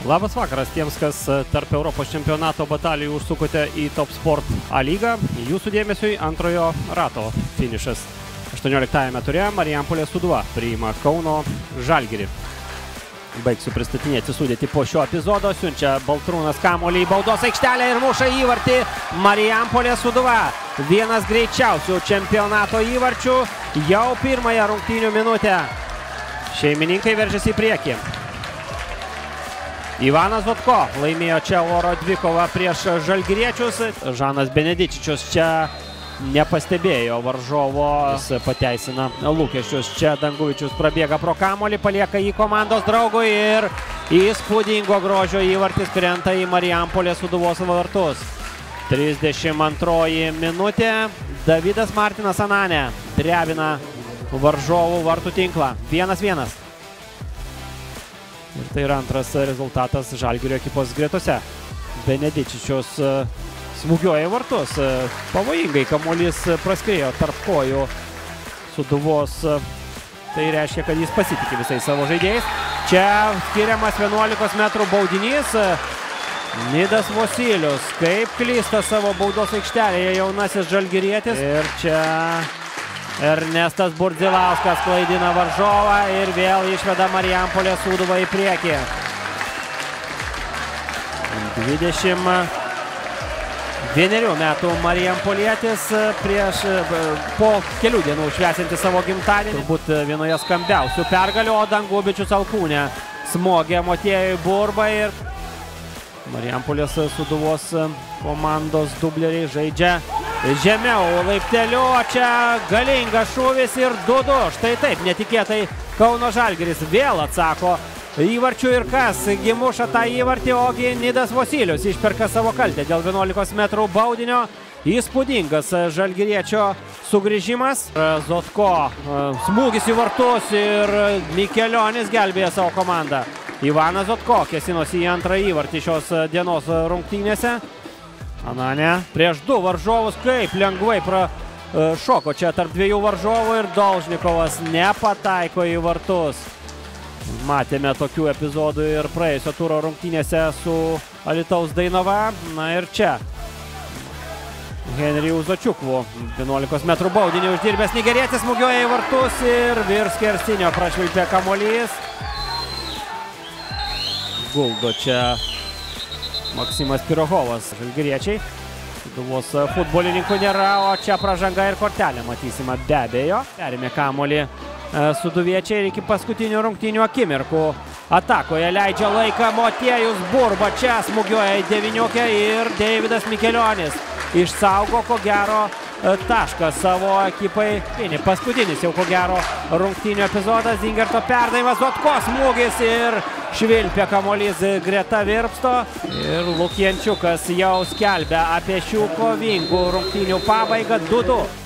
Labas vakaras tiems, kas tarp Europos čempionato batalijų užsukote į Top Sport A lygą. Jūsų dėmesiui antrojo rato finišas. 18-ame ture Marijampolės Sūduva priima Kauno Žalgirį. Baigsiu pristatinėti sudėtį po šio epizodo. Siunčia Baltrūnas kamuolį į baudos aikštelę ir muša įvartį Marijampolės Sūduva. Vienas greičiausių čempionato įvarčių jau pirmąją rungtynių minutę. Šeimininkai veržiasi į priekį. Ivanas Zotko laimėjo čia oro dvikovą prieš žalgiriečius. Žanas Benedičičius čia nepastebėjo varžovo. Jis pateisina lūkesčius. Čia Danguvičius prabėga pro kamuolį, palieka jį komandos draugui ir įspūdingo grožio įvartis krenta į Marijampolės Sūduvos vartus. 32 minutė. Davidas Martinas Ananė drebina varžovų vartų tinklą. 1-1. Ir tai yra antras rezultatas Žalgirio ekipos gretose. Benedičičius smūgiuoja į vartus. Pavojingai kamuolys praskriejo tarp kojų Sūduvos. Tai reiškia, kad jis pasitikė visais savo žaidėjais. Čia skiriamas 11 metrų baudinys. Nidas Vosylius kaip klysta savo baudos aikštelėje jaunasis žalgirietis. Ir čia Ernestas Burdzilauskas klaidina varžovą ir vėl išveda Marijampolės Sūduvą į priekį. 21 metų Marijampolietis po kelių dienų švęsinti savo gimtadienį. Turbūt vienoje skambiausių pergalių, o Dangubičius alkūnę smogė Motiejui Burbai ir Marijampolės Sūduvos komandos dubleriai žaidžia žemiau laipteliu, o čia galingas šūvis ir 2-2. Štai taip, netikėtai Kauno Žalgiris vėl atsako įvarčių ir kas gi muša tą įvartį, ogi Nidas Vosylius išperka savo kaltę dėl 11 metrų baudinio. Įspūdingas žalgiriečio sugrįžimas. Zotko smūgis į vartus ir Mikelionis gelbėja savo komandą. Ivanas Zotko kėsinosi į antrą įvartį šios dienos rungtynėse. Ananė prieš du varžovus kaip lengvai prašoko čia tarp dviejų varžovų ir Dolžnikovas nepataiko į vartus. Matėme tokių epizodų ir praėjusio turo rungtynėse su Alytaus Dainava. Na ir čia Henrijų Začiukvu 11 metrų baudinį uždirbęs nigerietis smūgiuoja į vartus ir virš skersinio prašvilpė kamuolys. Guldo čia Maksimas Pirohovas. Žalgiriečiai. Sūduvos futbolininkų nėra, o čia pražanga ir kortelė matysime be abejo. Perėmė kamuolį sūduviečiai ir iki paskutinių rungtynių akimirkų atakoje leidžia laiką Motiejus Burba. Čia smūgiuoja į devyniokę ir Deividas Mikelionis išsaugo ko gero tašką savo ekipai. Paskutinis jau ko gero rungtynių epizodas. Zingerto perdavimas, Zotko smūgis ir švilpia kamuolys greta Virpsto. Ir Lukienčiukas jau skelbia apie šių kovingų rungtynių pabaigą. 2-2.